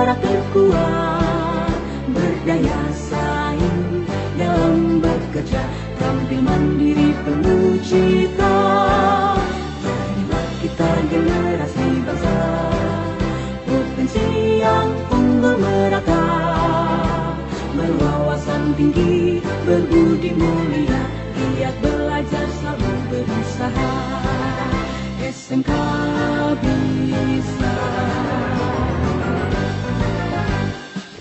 berkarakter kuat, berdaya saing dalam bekerja, tampil mandiri penuh cita. Jadilah kita generasi bangsa, potensi yang unggul merata, berwawasan tinggi, berbudi mulia, giat belajar selalu berusaha. SMK bisa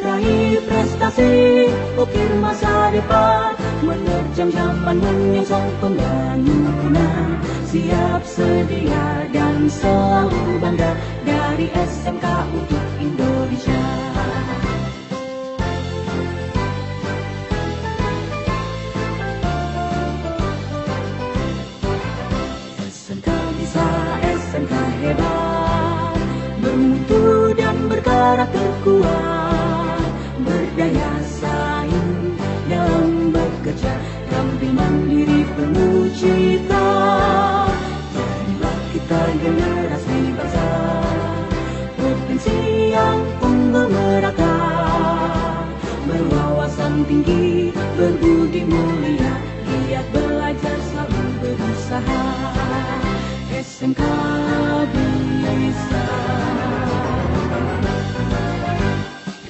raih prestasi, ukir masa depan, menerjang zaman menyongsong pembangunan. Siap, sedia, dan selalu bangga dari SMK untuk Indonesia. SMK bisa, SMK hebat, bermutu dan berkarakter kuat, berdaya saing dalam bekerja, tampil mandiri penuh cita. Jadilah kita generasi bangsa, potensi yang unggul merata, berwawasan tinggi, berbudi mulia, giat belajar selalu berusaha. SMK bisa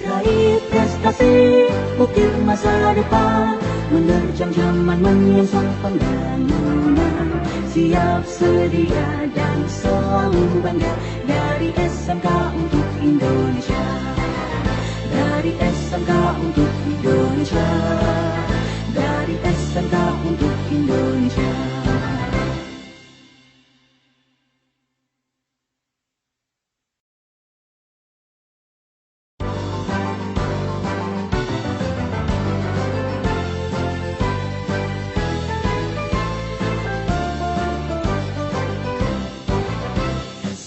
raih prestasi, ukir masa depan, menerjang zaman menyongsong pembangunan. Siap, sedia, dan selalu bangga dari SMK untuk Indonesia. Dari SMK untuk Indonesia. Dari SMK untuk Indonesia.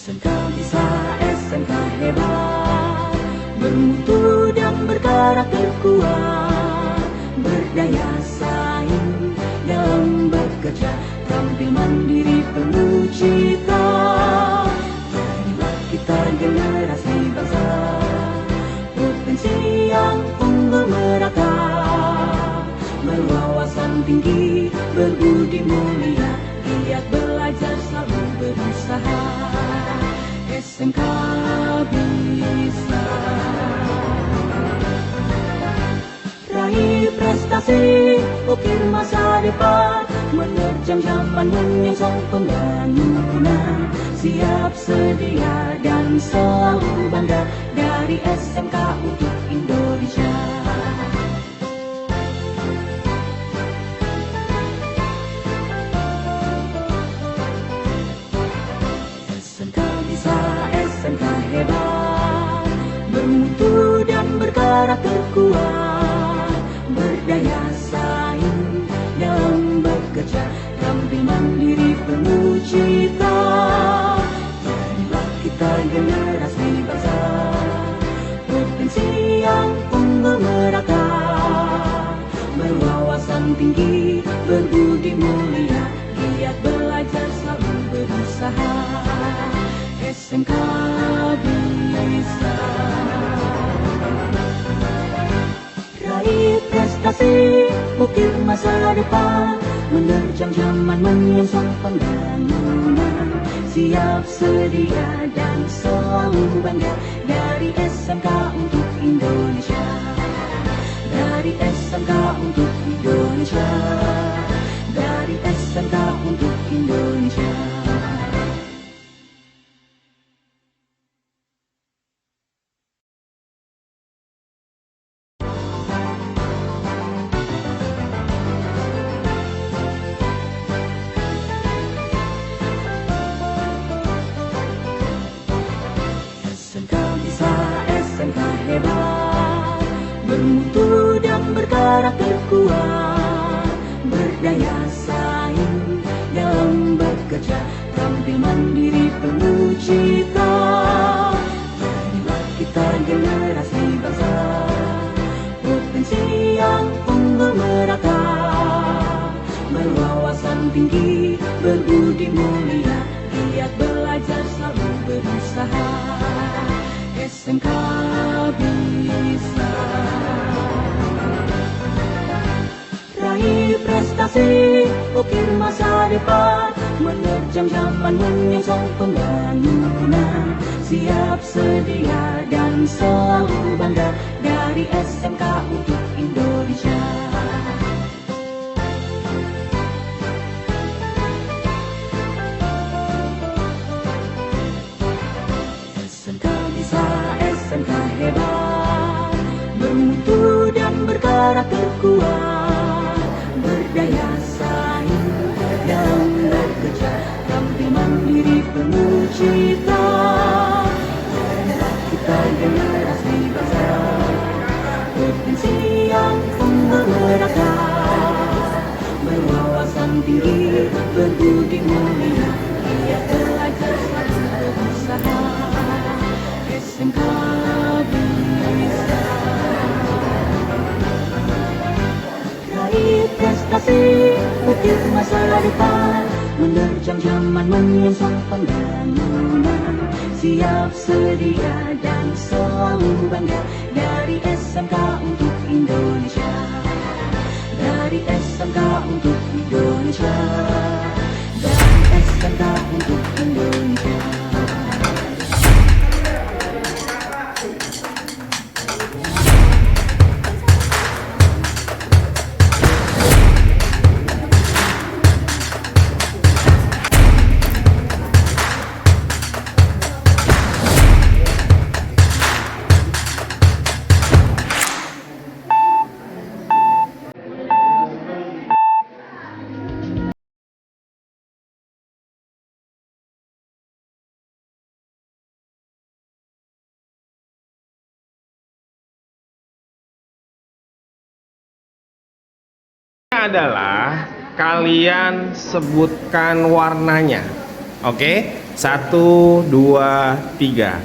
SMK bisa, SMK hebat, bermutu dan berkarakter kuat, berdaya saing dalam bekerja, tampil mandiri penuh cita. Jadilah kita generasi bangsa, potensi yang unggul merata, berwawasan tinggi, berbudi mulia, giat belajar selalu berusaha. SMK bisa raih prestasi, ukir masa depan, menerjang zaman menyongsong pembangunan. Siap, sedia, dan selalu bangga dari SMK untuk Indonesia. SMK bisa, SMK hebat, bermutu dan berkarakter kuat, berdaya saing dalam bekerja, tampil mandiri penuh cita. Jadilah kita generasi bangsa, potensi yang unggul merata, berwawasan tinggi, berbudi mulia, giat belajar selalu berusaha. SMK bisa raih prestasi, ukir masa depan, menerjang zaman menyongsong pembangunan. Siap, sedia, dan selalu bangga dari SMK untuk Indonesia. Dari SMK untuk Indonesia. Dari SMK untuk Indonesia. SMK bisa, SMK hebat, bermutu dan berkarakter kuat, berdaya saing dalam bekerja, tampil mandiri penuh cita. Jadilah kita generasi bangsa, potensi yang unggul merata, berwawasan tinggi, berbudi mulia, giat belajar selalu berusaha. SMK berprestasi, ukir masa depan, menerjang zaman menyongsong pembangunan. Siap sedia dan selalu bangga, dari SMK untuk Indonesia. SMK bisa, SMK hebat, bermutu dan berkarakter kuat, berdaya saing dalam bekerja, tampil mandiri penuh cita. Kita generasi bangsa, potensi yang menggerakkan, berwawasan tinggi, berbudi mulia, ia belajar selalu berusaha. SMK bisa raih prestasi, ukir masa depan, menerjang zaman menyongsong pembangunan. Siap sedia dan selalu bangga, dari SMK untuk Indonesia. Dari SMK untuk Indonesia. Dari SMK untuk Indonesia. Adalah kalian sebutkan warnanya. Oke, 1, 2, 3.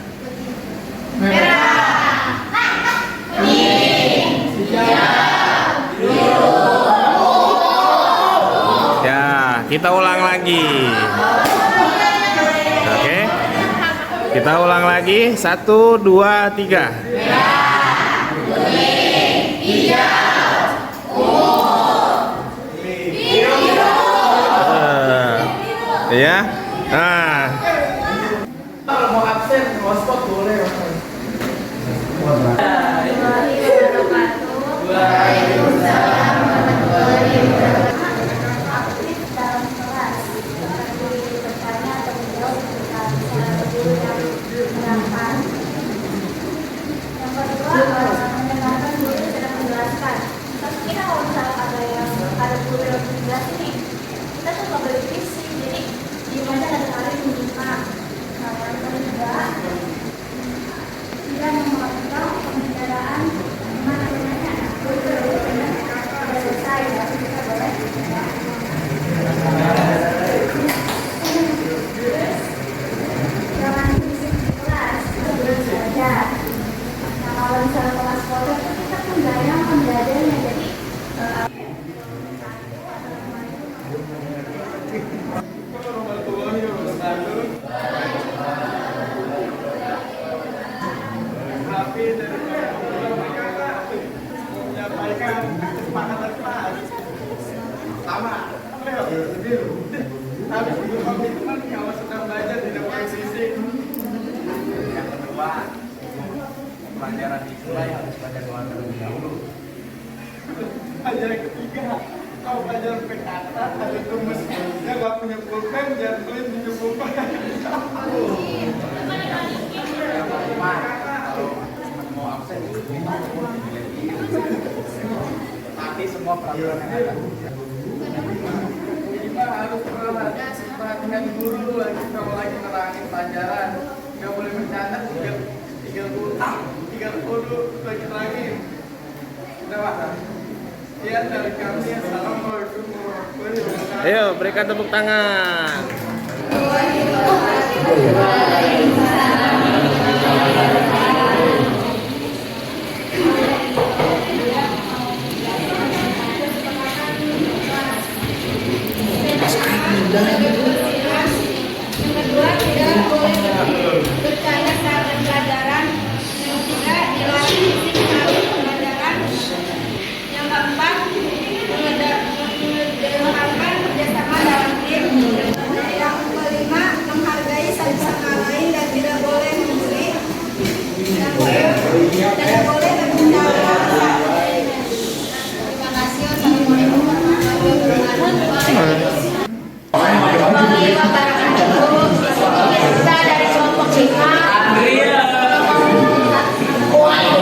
Ya, kita ulang lagi. Oke, kita ulang lagi. 1, 2, 3. Ya, nah. Kalau mau absen, mau spot boleh. Habis itu komitmen kalau sedang belajar tidak posisi. Yang kedua, pelajaran dimulai harus baca doa terlebih dahulu. Pelajaran ketiga, kau belajar PKK ada tumus, dia nggak punya pulpen, jangan beli punya pulpen. Yang kelima, kalau mau absen tapi semua peraturan yang ada. Kita harus perhatikan guru lagi kalau lagi nerangin pelajaran, nggak boleh bercanda 30 lagi nerangin. Udah Pak? Sekian dari kami. Assalamualaikum warahmatullahi wabarakatuh. Ayo berikan tepuk tangan. Yang kedua, tidak boleh bercanda saat pelajaran. Yang ketiga, dilarang fisik saat pelajaran. Yang keempat, mengendalikan keterangan dulu. Kita dari kelompok 5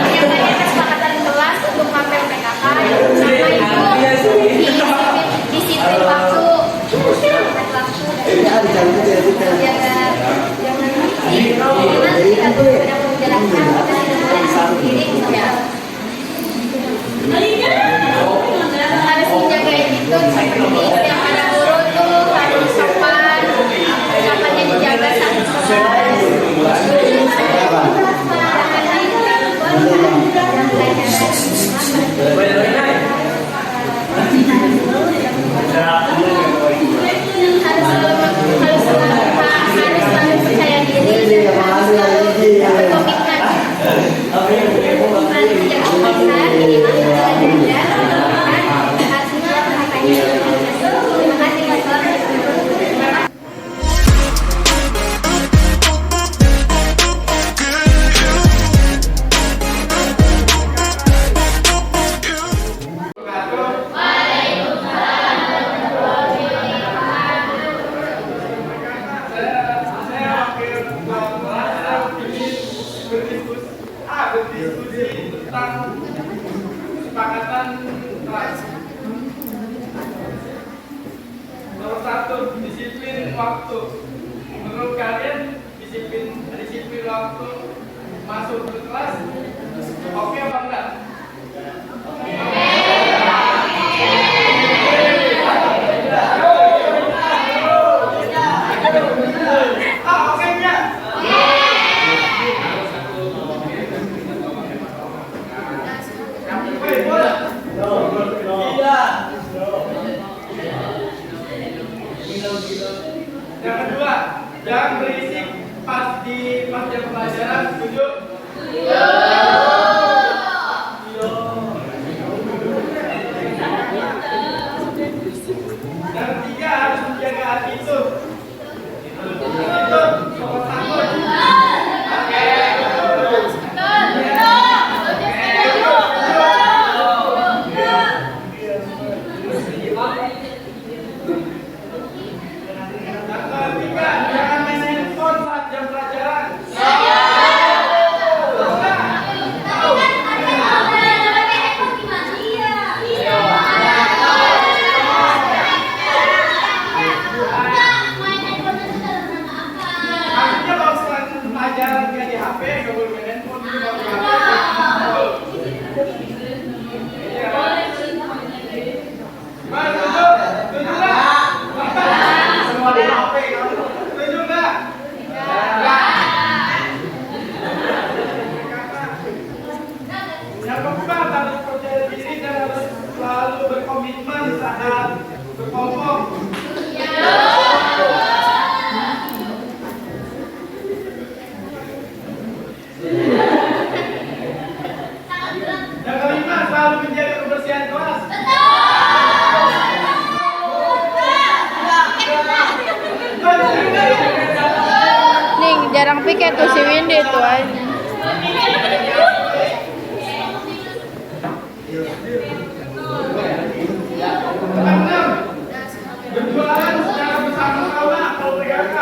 menyatakan kesepakatan kelas untuk mapel PKK. Pertama itu disiplin waktu, kita tidak menjelaskan harus menjaga attitude seperti setiap ada guru tuh harus sopan, sopannya dijaga sampai harus selalu percaya diri dan harus selalu berkomitmen. Menjaga kebangsaan minimal belajar hasilnya makanya. Terima kasih Mas. Berdiskusi tentang kesepakatan kelas. Nomor 1, disiplin waktu. Menurut kalian disiplin waktu masuk ke kelas oke apa enggak? Oke enggak? Yang kedua, jangan berisik pas jam pelajaran, setuju? Yang ketiga, harus menjaga attitude. Attitude nomor 1. Yang keempat, harus percaya diri dan harus selalu berkomitmen saat berkelompok. Yang kelima, selalu menjaga kebersihan kelas. Nih, jarang piket tuh si Windy tuh aja. Berjualan secara bersama-sama atau PKK.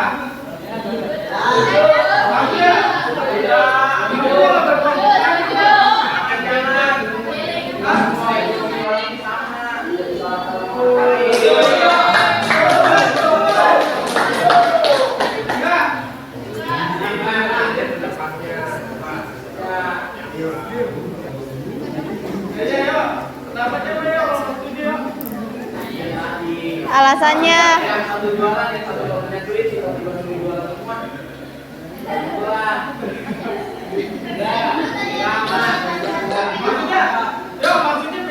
Alasannya Yang satu jualan, yang satu gak punya duit, tiba-tiba suruh jualan semua. Maksudnya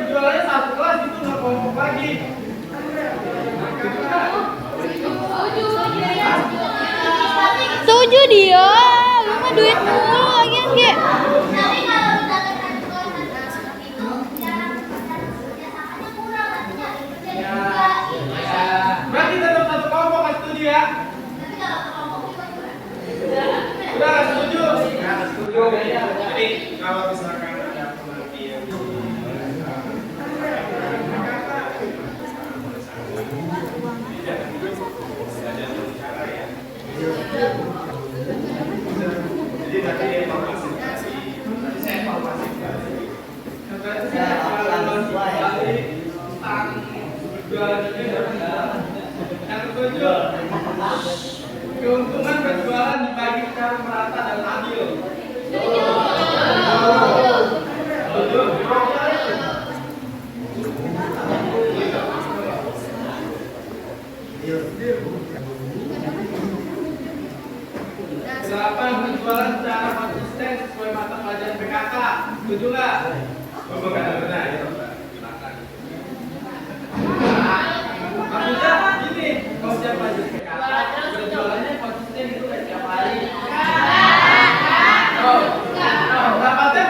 penjualannya satu kelas itu nggak kelompok lagi. setuju dia, lu mah duit mulu lagian Ge. Berarti tetap satu kelompok kan setuju ya? Udah setuju? Setuju. Jadi kalau misalkan ada pengertian Keuntungan berjualan dibagi secara merata dan adil. Kedelapan, berjualan secara konsisten sesuai mata pelajaran PKK. Setuju nggak? Benar. Maksudnya gini, kalau setiap pelajaran PKK berjualannya konsisten itu kayak setiap hari. Dapatnya?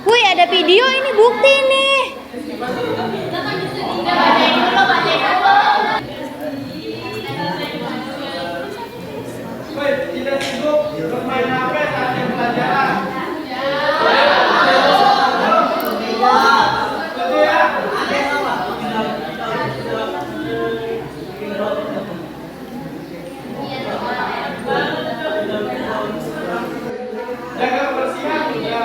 Wih, ada video ini, bukti nih. Woi, tidak sibuk bermain HP saat jam pelajaran. Setuju ya? Jaga kebersihan juga.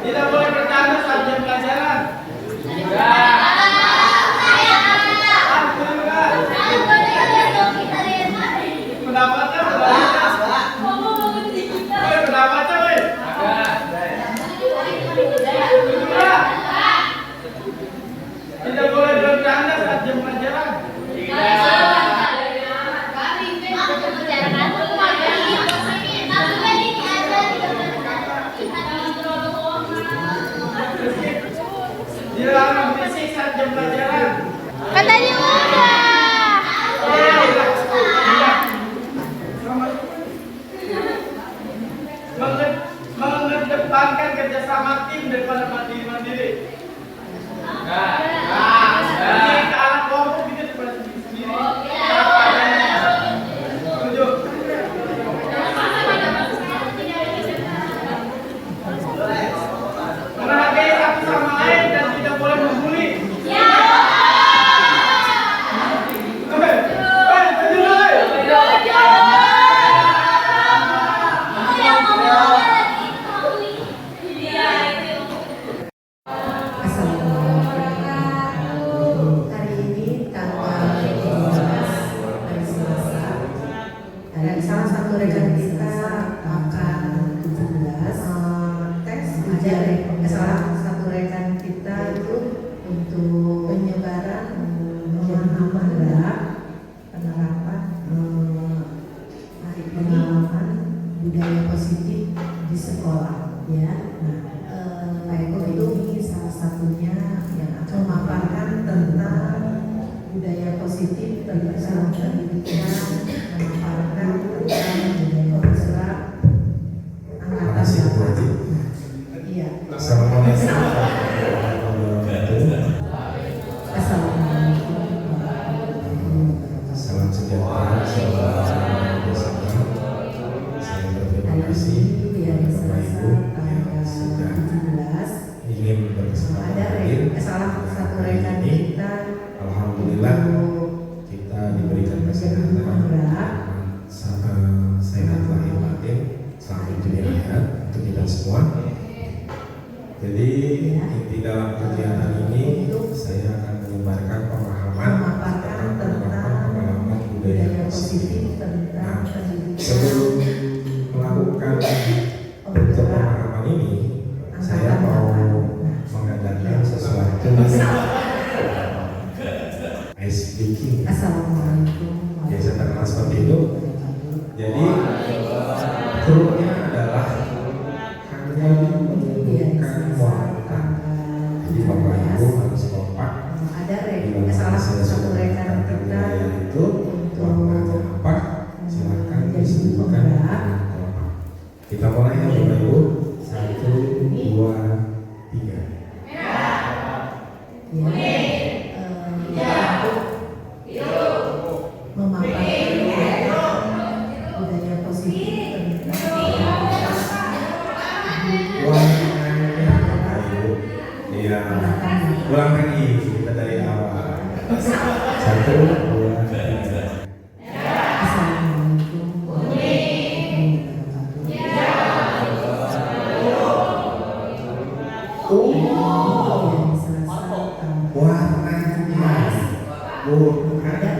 Tidak boleh bercanda saat jam pelajaran. Pendapatnya pendapatnya, woi. Tidak boleh bercanda saat jam pelajaran. Dilarang berisik saat jam pelajaran. Kan tadi udah. Mengedepankan kerjasama tim daripada mandiri. Jadi ke anak kelompok itu daripada sendiri-sendiri. Setuju? Menghargai satu sama lain dan tidak boleh membuli. Hari ini tanggal 15 hari Selasa, dan salah satu rekan kita akan 17 tes salah satu rekan kita itu untuk penyebaran penerapan pengalaman budaya positif di sekolah, ya. Nah, itu ini salah satunya yang akan memaparkan tentang budaya positif tentang pendidikan, memaparkan tentang budaya bergerak angkatan 8. Iya. Assalamualaikum. Assalamualaikum. Salam sejahtera, salam bersama. Saya berterima kasih kepada Ibu yang sudah ingin berkesempatan hadir salah satu rekan ini. kita. Alhamdulillah kita diberikan kesehatan, sehat lahir batin, selamat dunia akhirat untuk kita semua. Jadi inti dalam kegiatan ini saya akan menyebarkan pemahaman tentang pengalaman budaya positif. Nah, sebelum melakukan bentuk pemahaman ini, saya mau mengadakan sesuatu ice breaking. Assalamualaikum. Biasa terkenal seperti itu. Jadi grupnya adalah hanya menunjukkan wanita. Jadi Bapak Ibu harus kompak. Ada salah satu rekan kita itu warnanya apa? Silakan disebutkan dengan kompak. Kita mulai ya Bapak Ibu. Ya, ulang lagi kita dari awal. 1, 2, 3. Assalamualaikum warahmatullahi wabarakatuh. Selasa tanggal Wah, mas. Bu, ada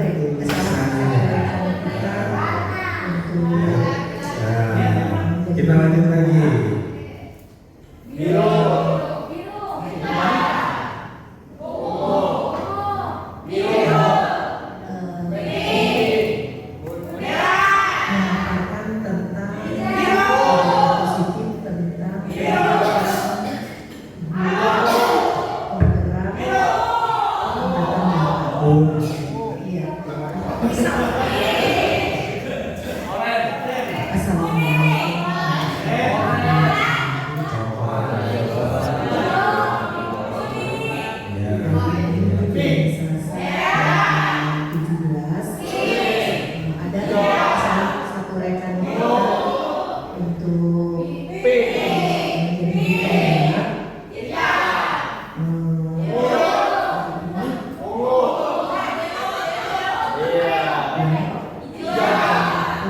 Nah, kita lanjut lagi. memaparkan tentang positif tentang penggerak iya.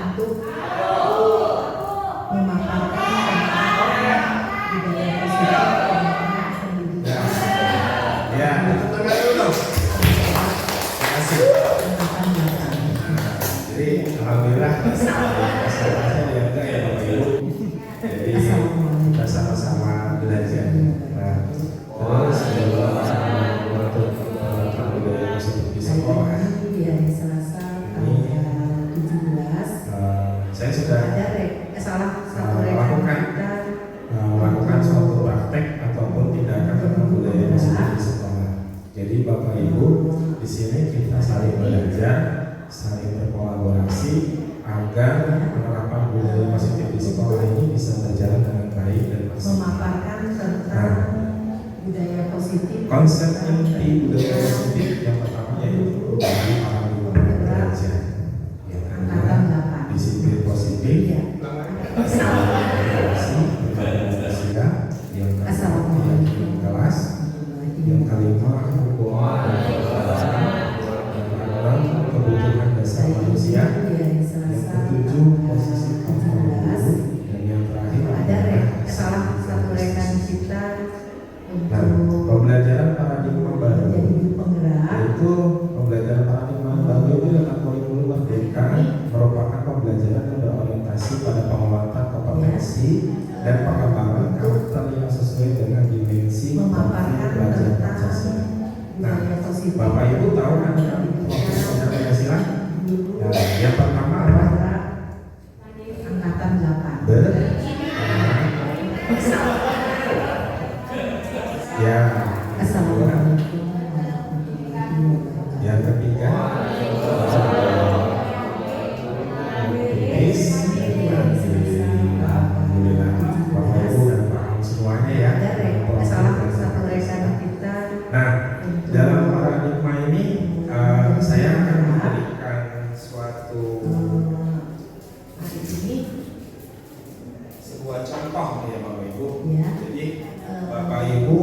Untuk memaparkan tentang budaya positif tentang pendidikan. Ya, tepuk tangan dulu dong. Terima kasih. Nah, jadi alhamdulillah masalahnya ya enggak ya Bapak Ibu. Jadi kita sama-sama belajar. Nah, terus untuk budaya positif di sekolah. Di hari Selasa tanggal 17 Saya sudah melakukan suatu praktek ataupun tindakan tentang budaya positif di sekolah. Jadi Bapak Ibu di sini kita saling belajar, saling berkolaborasi agar penerapan budaya positif di sekolah ini bisa berjalan dengan baik dan maksimal. memaparkan tentang budaya positif. Konsep inti budaya positif yang pertama yaitu perubahan paradigma belajar. Ya, Angkatan 8. disiplin positif, Iya. kolaborasi, Pancasila, yang Assalamualaikum kelas, yang kelima hubungan dan kebangsaan, yang keenam kebutuhan dasar manusia, Di hari yang Selasa ketujuh posisi kaum guru, 17 dan yang terakhir ada adalah salah satu rekan kita Nah, untuk pembelajaran paradigma baru menjadi penggerak. yaitu pembelajaran paradigma baru itu dalam kurikulum merdeka merupakan pembelajaran yang berorientasi pada penguatan kompetensi dan pengembangan karakter yang sesuai dengan dimensi Memaparkan pelajaran tentang Pancasila. Nah, budaya positif. Bapak Ibu tahu kan profesi Pancasila? Nah, yang pertama apa? Angkatan 8. Ya. Assalamualaikum warahmatullahi wabarakatuh. Yang ketiga tulis. Alhamdulillah Bapak Ibu dan paham semuanya ya. Ada salah satu rekan kita Nah, dalam paradigma ini saya akan memberikan suatu hari ini sebuah contoh ya Bapak Ibu. ya Jadi Bapak Ibu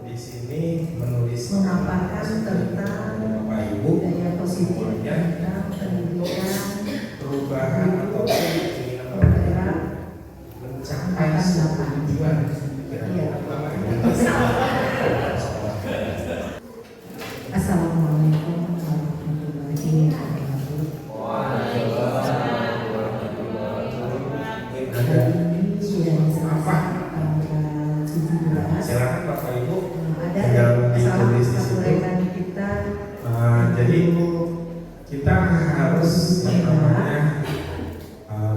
di sini menuliskan memaparkan tentang Bapak Ibu budaya positif semuanya tentang pendidikan perubahan atau keinginan Bapak penggerak Ibu mencapai suatu tujuan. Iya. Bapak Ibu. Assalamualaikum warahmatullahi wabarakatuh. Ada Hari ini sudah Selasa tanggal 17. silakan Bapak Ibu Ada tinggal salah ditulis di satu situ. rekan kita Jadi kita harus yang namanya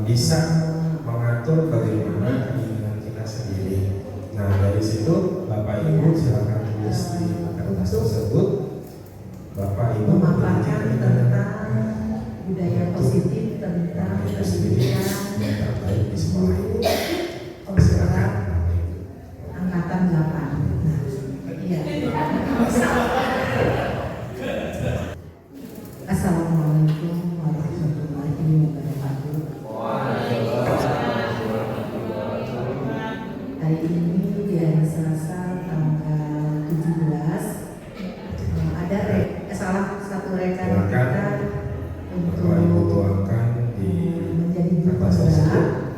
bisa mengatur bagaimana keinginan kita sendiri. Nah dari situ Bapak Ibu silakan tulis di kertas tersebut. Bapak Ibu memaparkan memiliki tentang budaya positif tentang itu sendiri pendidikan yang terbaik di sekolah ini. penggerak Silakan Bapak Ibu. angkatan 8. Nah, iya. Assalamualaikum warahmatullahi wabarakatuh. Hari ini di hari Selasa tanggal 17 ada salah satu rekan Silakan. kita untuk Bapak Ibu tuangkan di menjadi kertas juara. tersebut.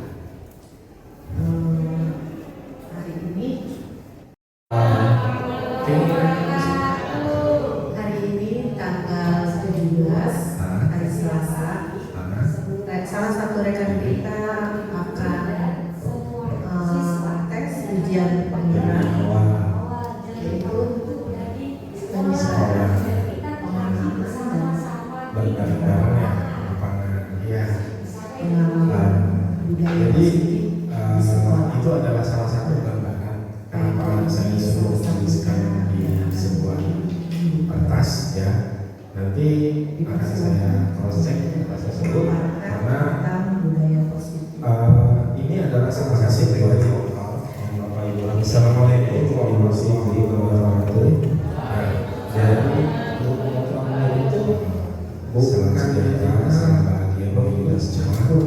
Hari ini Oke. hari ini tanggal 17 hari Selasa, salah satu rekan kita akan tes ujian pengiraan yaitu penyesuaian pemahaman dan Bareng-bareng ya, lapangan ya. pengalaman budaya Jadi positif di sekolah. itu adalah salah satu gambaran kenapa saya suruh menuliskan di sebuah kertas ya. Nanti akan saya cross check kertas tersebut karena tentang budaya positif. ini adalah salah satu teori Bapak Ibu. Assalamualaikum warahmatullahi wabarakatuh. Nah, jadi itu bukan cerita salah bahagia bagi kita semua.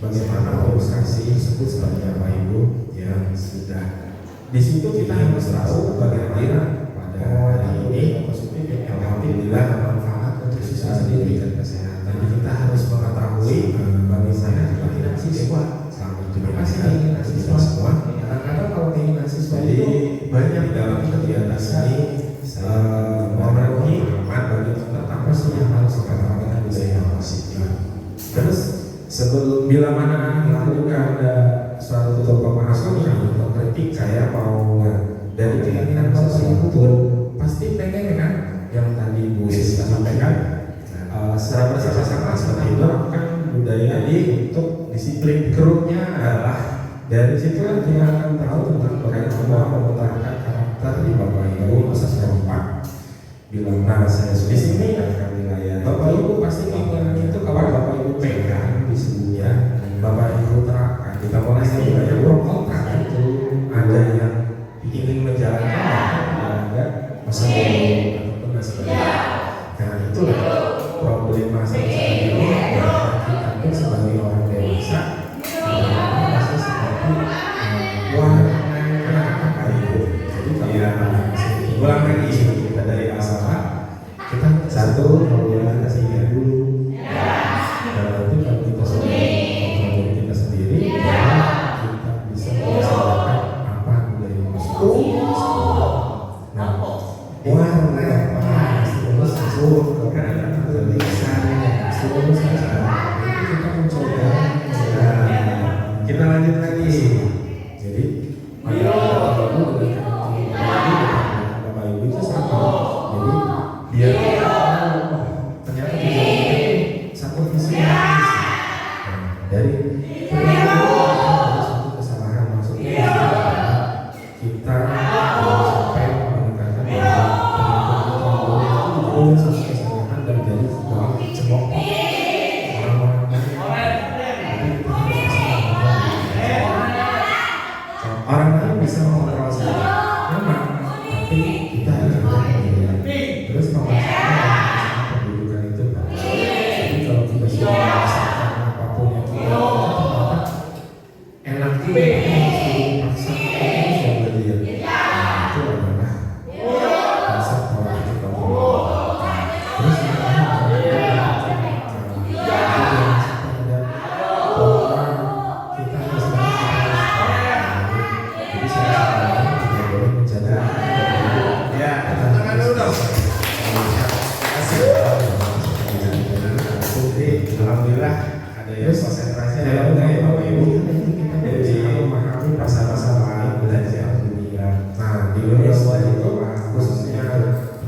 Bagaimana organisasi tersebut sebagai Bapak Ibu yang sudah di situ kita harus tahu bagaimana pada hari ini alhamdulillah bermanfaat untuk siswa sendiri dan kesehatan. Jadi kita harus mengetahui bagaimana keinginan siswa. Terima kasih keinginan siswa semua. Kadang-kadang kalau keinginan siswa itu banyak dalam kegiatan ini memenuhi aman bagi kita apa sih yang harus kita lakukan budaya positif. Terus sebelum bila mana itu ada suatu pembahasan atau kritik saya mau dari keinginan sesuatu pasti pengen kan yang tadi Bu Siska sampaikan secara bersama-sama seperti itu kan budaya jadi untuk disiplin grupnya adalah dari situ kan kita akan tahu tentang bagaimana membenarkan karakter di Bapak Ibu masa setempat. Bila mana saya di sini akan wilayah Bapak Ibu pasti ingin itu kalau Bapak Ibu pegang di sini ya Bapak Ibu terapkan kita mulai dari wilayah kontra itu ada yang ingin menjalankan ada masa lalu ataupun sebagainya. Nah itulah problema saya ini kita pun sebagai orang dewasa masih seperti warna Bapak Ibu. Jadi kalau ulang lagi kita dari awal kita satu kemudian kita sehingga dulu dan nanti kalau kita sudah mengontrol kita sendiri kita bisa melaksanakan apa budaya positif. Nah, warna terus masuk ke tulisan terus kita mencoba. Kita lanjut lagi. Jadi pada Bapak Ibu itu sama. Jadi biar kita tahu ternyata kita satu visi dari satu kesalahan maksudnya kita sampai meningkatkan satu kesalahan dan jadi sebuah cemok orang lain bisa mengontrol saya memang tapi kita harus terus memastikan pendidikan itu jadi kalau kita sudah merasakan apapun yang kita lakukan enak juga harus dipaksa itu sudah belajar itu adalah konsep pola kita terus alhamdulillah ada yang konsentrasi dalam budaya Bapak Ibu jadi memahami pasal-pasal lain belajar dunia. Nah di dunia itu khususnya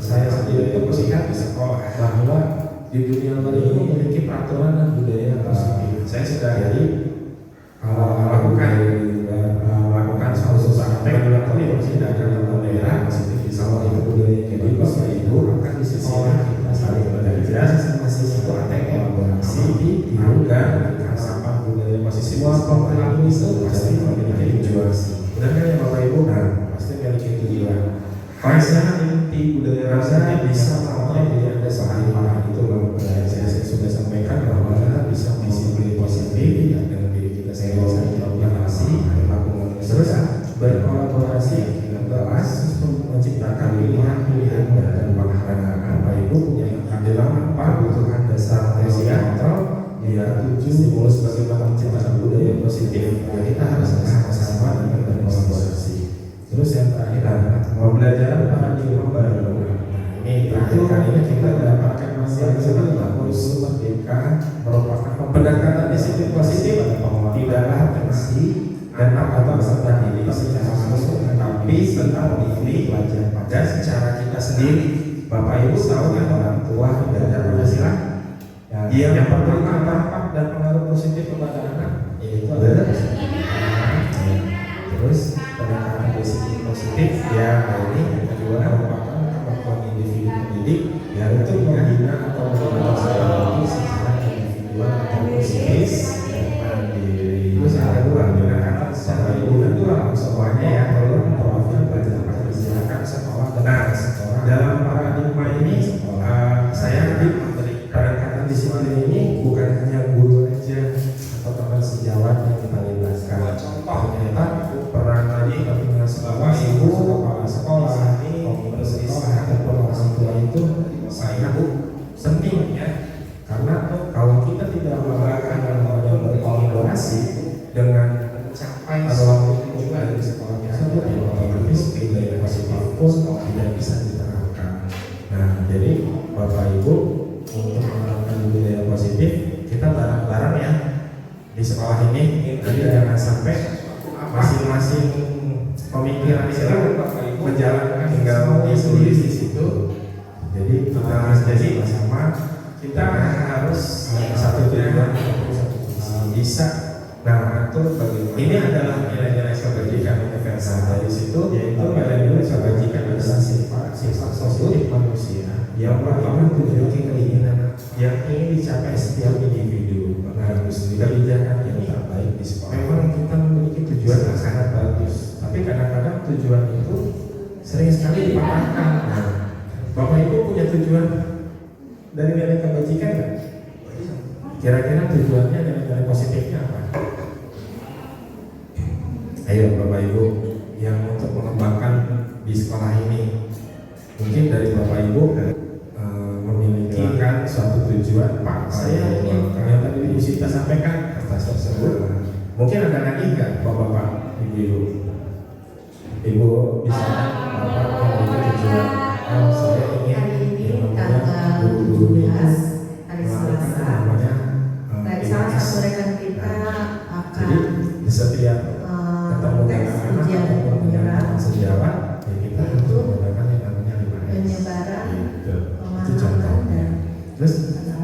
saya sendiri itu melihat di sekolah bahwa di dunia luar itu memiliki peraturan dan budaya yang positif. Saya sudah jadi melakukan suatu praktek yang tindakan dalam daerah positif di sekolah itu budaya. Jadi Bapak Ibu akan di sekolah kita saling belajar masih praktek kolaborasi dilakukan sampah budaya positif. Semua pengalaman itu pasti memiliki tujuan. Benar kan ya Bapak Ibu? Nah, pasti memiliki tujuan. Karena inti budaya rasa bisa melakukan jadi ada sehari-hari itu saya sudah sampaikan bahwa kita bisa disiplin positif dengan diri kita sendiri, kolaborasi, terus berkolaborasi dengan kelas menciptakan pilihan dan penghargaan. Bapak Ibu punya dalam apa kebutuhan dasar kontrol ya stimulus bagaimana menciptakan budaya positif. Ya kita harus bersama-sama dan berkolaborasi. Terus yang terakhir adalah pembelajaran paradigma baru. Ini terakhir kali ini kita mendapatkan yang sangat bagus. Merdeka merupakan pendekatan disiplin positif, tidaklah tensi dan apa serta diri secara langsung, tapi tentang diri dan secara kita sendiri. Bapak Ibu tahu kan orang tua belajar Pancasila yang pertama dampak dan pengaruh positif kepada anak yaitu adalah terus pendekatan disiplin positif ya ini yang kedua merupakan kemampuan individu pendidik ya untuk membina atau mengelola secara individual atau psikis mandiri. Terus yang kedua pendekatan secara individual semuanya ya perlu memperoleh belajar silakan sekolah benar sekolah. Dalam paradigma ini saya memberi pendekatan disiplin ini bukan hanya guru aja atau teman sejawat yang kita libatkan. Ternyata peran tadi kepimpinan sekolah, ibu, kepala sekolah, komite sekolah ataupun orang tua itu saya penting ya. Karena kalau kita tidak melakukan dan berkolaborasi dengan mencapai ruang lingkup dari sekolah tersebut, ya otomatis budaya positif pun tidak bisa diterapkan. Nah, jadi Bapak Ibu untuk menerapkan budaya positif kita bareng-bareng ya di sekolah ini. Jadi jangan sampai masing-masing pemikiran itu menjalankan tinggal sendiri di situ. Jadi kita harus jadi bersama. Kita harus satu tujuan bisa. Nah, itu bagaimana? Ini adalah nilai-nilai kebajikan universal dari situ, yaitu nilai-nilai kebajikan adalah sifat sosial manusia yang pertama memiliki keinginan yang ingin dicapai setiap individu. Harus kebijakan yang terbaik di sekolah. Memang kita memiliki tujuan yang sangat bagus, tapi kadang-kadang tujuan itu sering sekali dipatahkan. Nah, Bapak Ibu punya tujuan dari nilai kebajikan nggak? Kira-kira tujuannya nilai positifnya apa? Ayo Bapak Ibu yang untuk mengembangkan di sekolah ini, mungkin dari Bapak Ibu memiliki kan suatu tujuan. Pak, saya ini yang tadi Ibu Sita sampaikan atas tersebut. Mungkin ada lagi nggak Bapak, Ibu? Ibu bisa Bapak memiliki tujuan. Saya ingin mempunyai guru-guru itu hari Selasa dari salah satu rekan kita akan jadi di setiap ketemu dengan anak ataupun dengan sejawat ya kita harus menggunakan yang namanya 5S penyebaran itu contohnya. Terus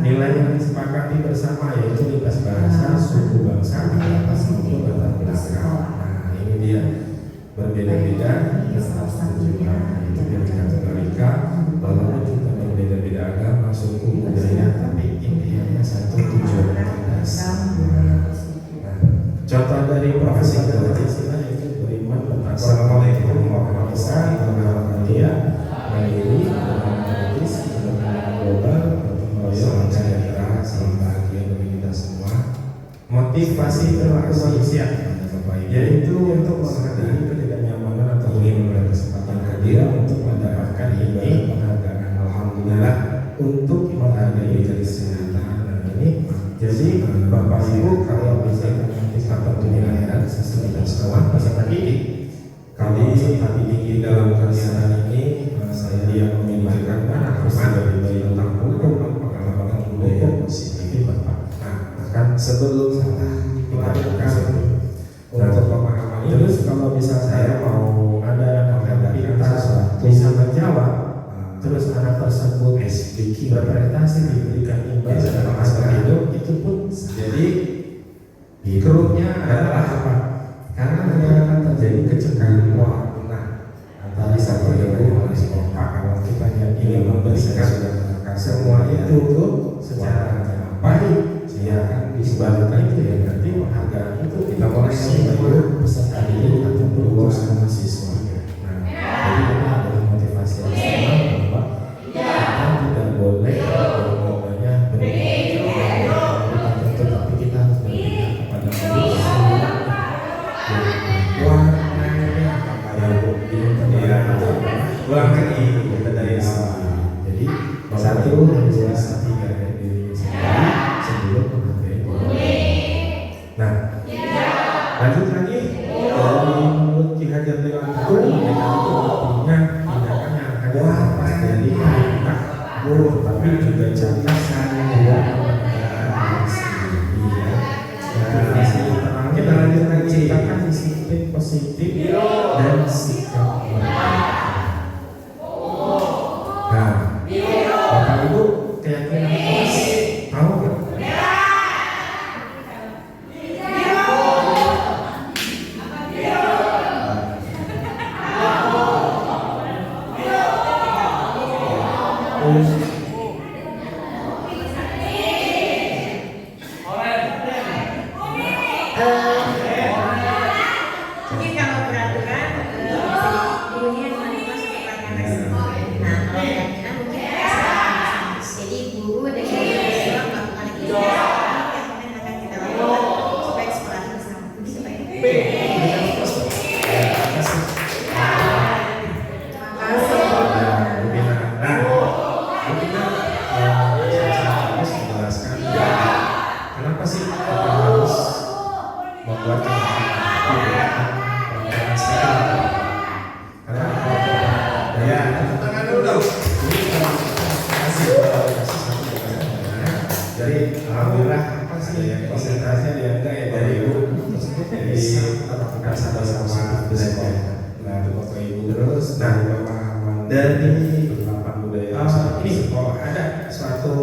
nilai yang disepakati bersama yaitu lintas bahasa, suku bangsa, atas maupun latar belakang. Nah ini dia berbeda-beda tentang tujuan itu yang dikategorikan walaupun kita berbeda-beda agama, suku, budaya, tapi intinya satu tujuan atas. Contoh dari profesi Pancasila yaitu beriman tentang Assalamualaikum warahmatullahi wabarakatuh. Mandiri, demokratis, kebenaran global, gotong royong, sejahtera, salam bahagia bagi kita semua. Motivasi perilaku manusia yaitu untuk menghadapi ketidaknyamanan atau ingin kesempatan hadir untuk mendapatkan ini penghargaan alhamdulillah untuk menghargai kesehatan. Nah ini jadi Bapak Ibu kalau bisa satu penilaian sesuai sekolah peserta didik. Kali tadi tinggi dalam kegiatan ini saya dia memikirkan harus ada di tentang hukum pengalaman budaya positif Bapak. Nah akan sebelum salah kita lakukan untuk pemahaman ini. Terus kalau bisa saya mau ada menghadapi sesuatu bisa menjawab. Terus anak tersebut berprestasi diberikan imbas dalam aspek hidup itu pun jadi keruhnya adalah apa? Karena akan terjadi kecengkaran antara satu ibu dan sekolah. Kalau kita ingin memberikan semua itu tuh secara baik, ya kan disebarkan itu ya nanti penghargaan itu kita mulai dari peserta didik atau lulusan mahasiswa. Nah, jadi ini adalah motivasi yang sama bahwa kita tidak boleh namanya tertentu, tapi kita harus berpikir kepada manusia warnanya kayak di internet dan sikap mereka. Nah, Bapak Ibu keyakinan keras tahu nggak? Mungkin kalau peraturan bunyinya cuma seperti nah kalau keyakinan mungkin jadi guru dan siswa melakukan itu yang akan kita lakukan supaya sekolah bersama supaya Kenapa sih kita harus membuat keyakinan? Karena ya tangan dulu dong. Jadi alhamdulillah apa sih yang konsentrasinya dia enggak ya dari ibu jadi kita sama-sama belajar. Nah itu bapak ibu terus pemahaman dari penerapan budaya ini ada suatu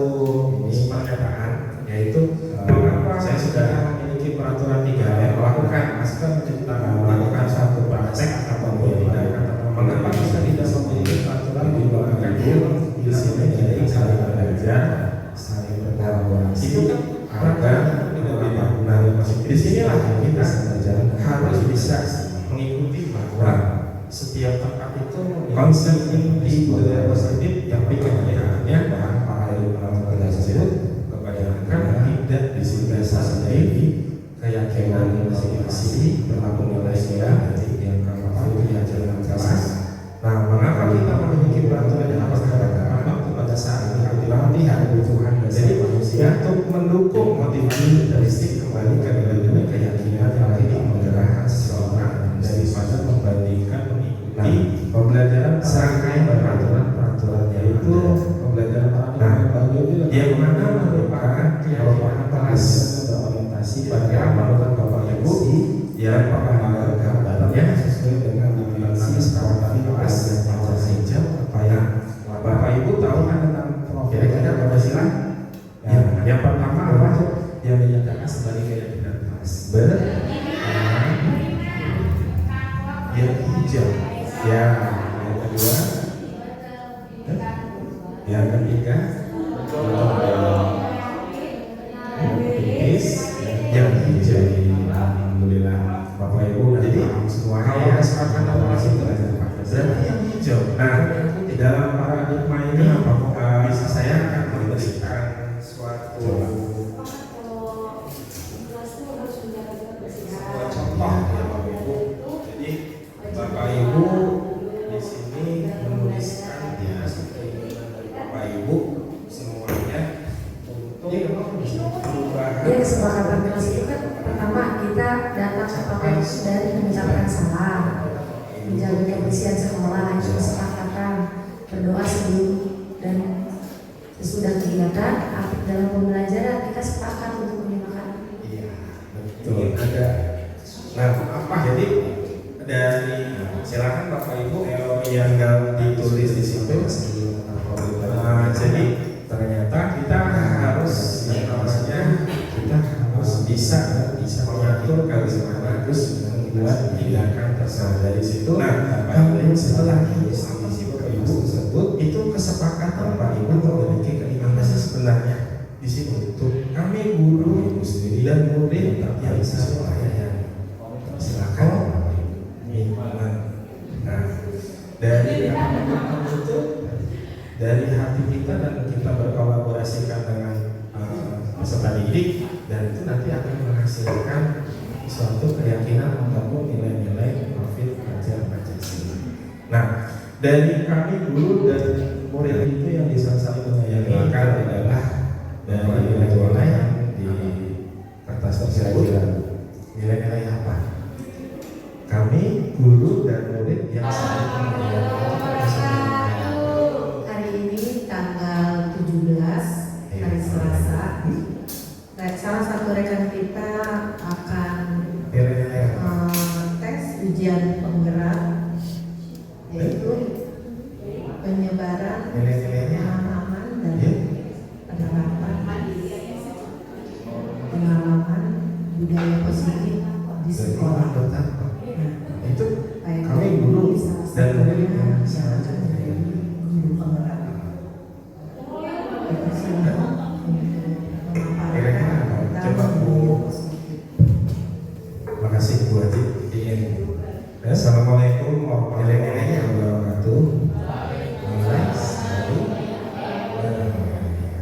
pernyataan yaitu mengapa saya sudah memiliki peraturan 3 yang melakukan masker melakukan satu praktek atau tindakan mengapa kita tidak memiliki peraturan di melakukan di sini jadi saling belajar saling berkolaborasi itu kan agar tidak benar di sinilah kita harus bisa mengikuti bahwa setiap tempat itu konsep inti budaya positif yang kenyataannya bahan para ilmuwan tersebut kebanyakan tidak disinterisasi di keyakinan masing-masing berlaku nilai-nilai yang kalau diajarkan kelas. Nah, mengapa kita memiliki peraturan yang apakah pada saat ini latihan kebutuhan dasar manusia untuk mendukung motivasi karakteristik kembali ke nilai-nilai keyakinan yang ini menggerakkan seseorang daripada membandingkan mengikuti pembelajaran serangkaian peraturan yaitu pembelajaran yang mana merupakan keyakinan pelajaran berorientasi pada amalan Bapak Ibu yang pemahaman gambarnya sesuai dengan dimensi skala kelas yang Pancasila apa yang Bapak Ibu tahu kan tentang kira-kira Pancasila? Yang pertama apa? Yang dinyatakan sebagai keyakinan kelas yang hijau. Yang kedua, yang ketiga, yang hijau. Alhamdulillah, Bapak Ibu jadi semuanya ya sepakat masih belajar berarti yang hijau. Nah, di dalam paradigma ini bisa saya akan memberikan suatu contoh ya Bapak Ibu. Jadi Bapak Ibu di sini menuliskan ya keinginan dari Bapak Ibu semuanya untuk perubahan. Jadi kesepakatan kelas itu kan pertama kita datang sepakat dari mengucapkan salam, menjaga kebersihan sekolah, itu kesepakatan, berdoa sebelum dan sesudah kegiatan, aktif dalam pembelajaran kita sepakat untuk menggunakan. Iya, betul. Ada. Nah, apa jadi dari silakan Bapak Ibu yang ditulis di situ. Jadi ternyata kita harus kita harus bisa mengatur kalimat terus membuat tindakan tersebut dari situ. Nah, setelah visi Bapak Ibu tersebut itu kesepakatan Bapak Ibu memiliki keinginan sebenarnya di sini untuk kami guru ibu sendiri dan murid yang sesuai yang silakan Bapak Ibu. Nah, dari itu dari hati kita dan kita berkolaborasikan dengan peserta didik dan itu nanti akan menghasilkan suatu keyakinan membangun nilai-nilai profil belajar Pancasila. Nah, dari kami guru dan murid itu yang bisa saling menyayangi adalah dari nilai-nilai yang di kertas tersebut. Nilai-nilai apa? Kami guru dan murid yang saling menyayangi. Hari ini tanggal 17 hari Selasa. Salah satu rekan kita akan tes ujian pembukaan berat, yaitu penyebaran pemahaman dan penerapan pengalaman budaya positif di sekolah. Itu Baik kami guru salah dan satunya yang dari guru penggerak. Itu sih Coba Bu. Makasih Bu Haji. Assalamualaikum warahmatullahi wabarakatuh.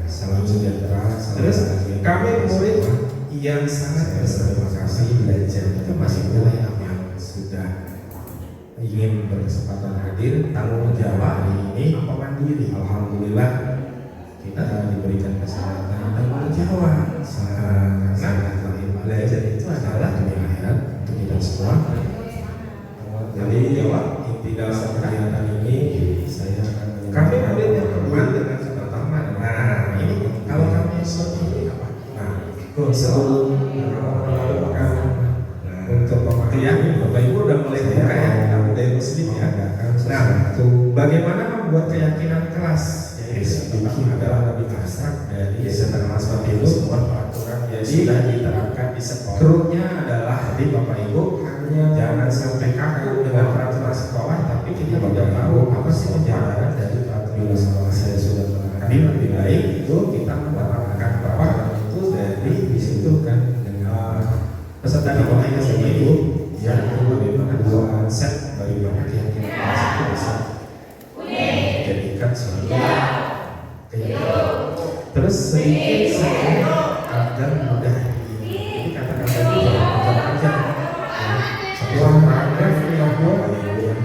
Salam sejahtera. Terus kami murid yang sangat berterima kasih belajar itu masih mulai yang sudah ingin berkesempatan hadir tanggung jawab hari ini apa mandiri. Alhamdulillah kita diberikan kesempatan tanggung jawab karena belajar itu adalah demi akhirat untuk kita semua. Jadi inti dalam kegiatan ini saya akan kami murid yang bermain dengan pertama. Nah ini kalau kami seperti ini apa? Nah sebelum untuk pemakaian Bapak Ibu udah mulai buka ya budaya muslim ya. Nah bagaimana membuat keyakinan kelas? Jadi adalah lebih abstrak dari setengah seperti itu semua peraturan yang sudah diterapkan di sekolah. Krunya adalah jadi Bapak Ibu jangan sampai kaku dengan peraturan sekolah, tapi kita tidak tahu apa sih penjelasan dari peraturan sekolah. Saya sudah mengatakan lebih baik itu kita mendapatkan peraturan itu dari di situ kan dengan peserta didik seperti itu yang bagaimana dua konsep bagaimana keyakinan kelas itu bisa dijadikan suatu keyakinan. Terus sedikit agar mudah ini kata-kata itu jangan aja. Ulang paragraf yang ulang lagi.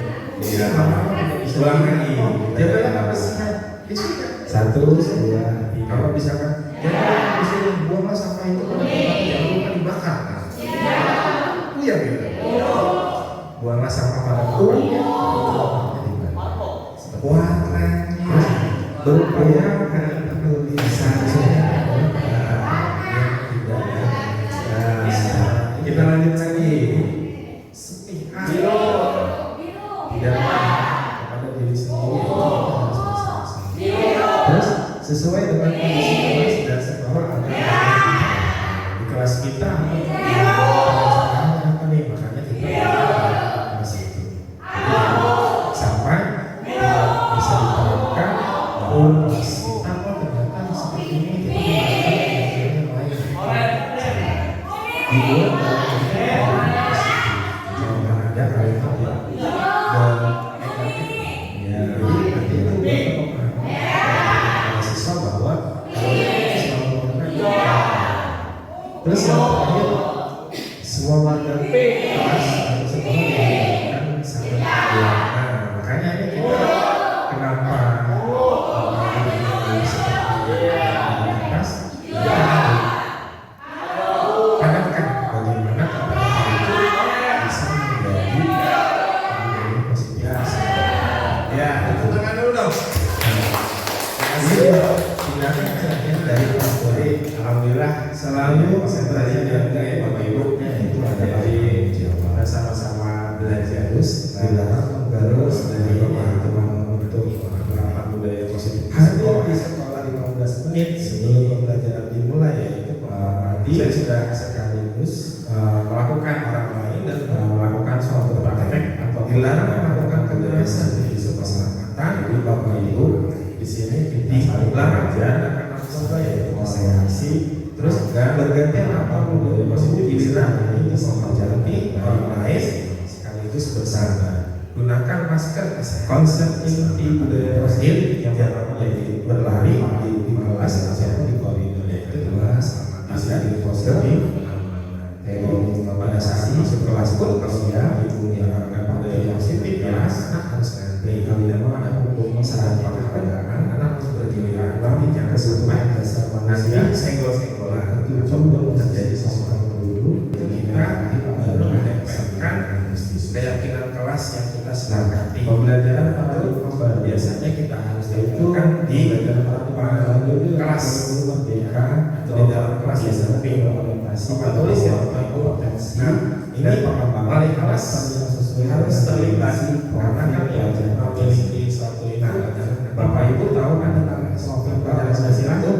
Jawabannya apa sih? Satu, dua, tiga. Kalau misalkan jangan bisa buanglah sampah itu pada tempat yang lupa dibakar. Iya gitu. Buanglah sampah pada tempatnya. Buatlah berupaya penulisan kita lanjut lagi. Kepada diri sendiri terus sesuai dengan kondisi kelas dan sekolah ada di kelas kita apa nih makanya kita kelas itu sampai bisa diterapkan bahwa kelas kita ternyata seperti ini kita lain dibuat jangan ada kalimat dan negatif ya nanti itu mahasiswa bahwa terus yang terakhir semua warga kelas atau sekolah diberikan sangat nah makanya ini kita kenapa kelas karena kan bagaimana kita bisa menjadi positif ya itu tangan dulu dong. Tindakan terakhir dari Pak Polri, alhamdulillah selalu konsentrasi dan Bapak Ibu itu ada dari Jawa sama-sama belajar terus dari teman-teman untuk penerapan budaya positif hadir di sekolah 15 menit sebelum pembelajaran dimulai yaitu Pak Adi saya sudah sekaligus melakukan orang lain dan melakukan suatu praktek atau dilarang melakukan kekerasan di sekolah jadi Bapak Ibu di sini kita saling belajar akan mencoba yaitu konsentrasi terus bergantian apa budaya positif ini menjadi baik sekaligus bersama gunakan masker konsep inti budaya positif yang menjadi berlari di kelas atau di koridor yaitu kelas bisa di positif pada saat masuk kelas pun kalau ya ibu menerapkan budaya positif ya anak harus nanti kalau tidak mau anak hukum saat penghargaan anak harus bergiliran tapi jangan sampai dasar manusia senggol-senggolan itu coba terjadi sesuatu dulu kita baru menempelkan keyakinan kelas yang kita sepakati pembelajaran atau biasanya kita harus lakukan di kelas atau di dalam kelas biasanya tulis ya potensi ini paling kelas harus terlibat karena kan belajar memiliki suatu ingat. Bapak Ibu tahu kan tentang soal Pancasila itu?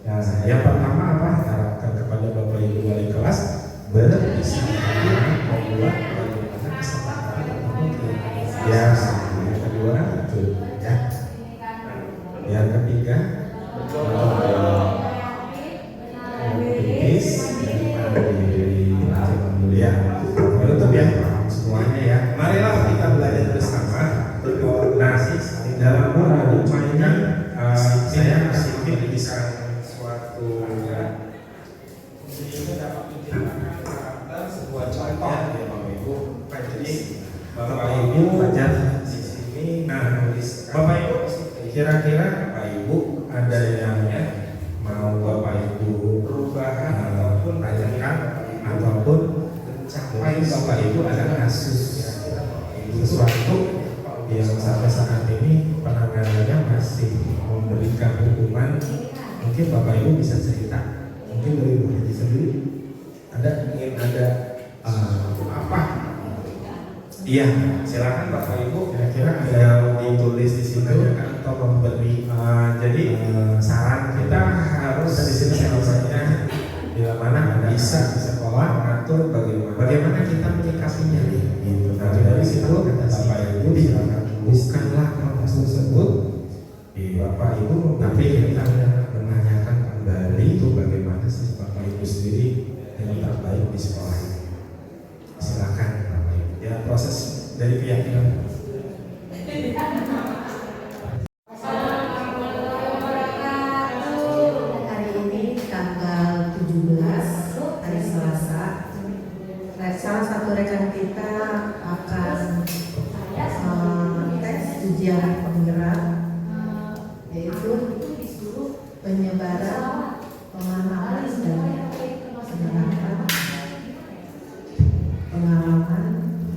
Ya, yang pertama apa? Harapkan kepada Bapak Ibu wali kelas berdisiplin membuat bagaimana kesepakatan ya. Yang kedua itu ya. Yang ketiga kritis dari mulia. Lalu itu biar paham semuanya ya. Marilah kita belajar bersama. Nah, dalam mainan saya kasih bisa suatu sebuah contoh ya Bapak Ibu. Jadi Bapak Ibu belajar di sini. Nah, Bapak Ibu kira-kira Bapak Ibu ada yang mau Bapak Ibu perubahan ataupun tanyakan ataupun mencapai Bapak Ibu ada kasus sesuatu yang sampai saat ini penanganannya masih memberikan hukuman. Mungkin Bapak Ibu bisa cerita, mungkin dari Bu Haji sendiri ingin ada apa? Iya, silakan Bapak Ibu. Kira-kira ada yang ditulis di situ atau memberi jadi saran kita harus dari sini misalnya bila mana bisa di sekolah mengatur bagaimana kita menyikapinya gitu. Nah dari situ Bapak Ibu silakan tuliskanlah kamus tersebut di Bapak Ibu, tapi kita menanyakan kembali itu bagaimana sih Bapak Ibu sendiri yang terbaik di sekolah ini. Silakan Bapak Ibu. Ya proses dari keyakinan. Hari ini tanggal 17 hari Selasa, salah satu rekan kita akan tes ujian penggerak, yaitu penyebaran pemahaman dan penerapan pengalaman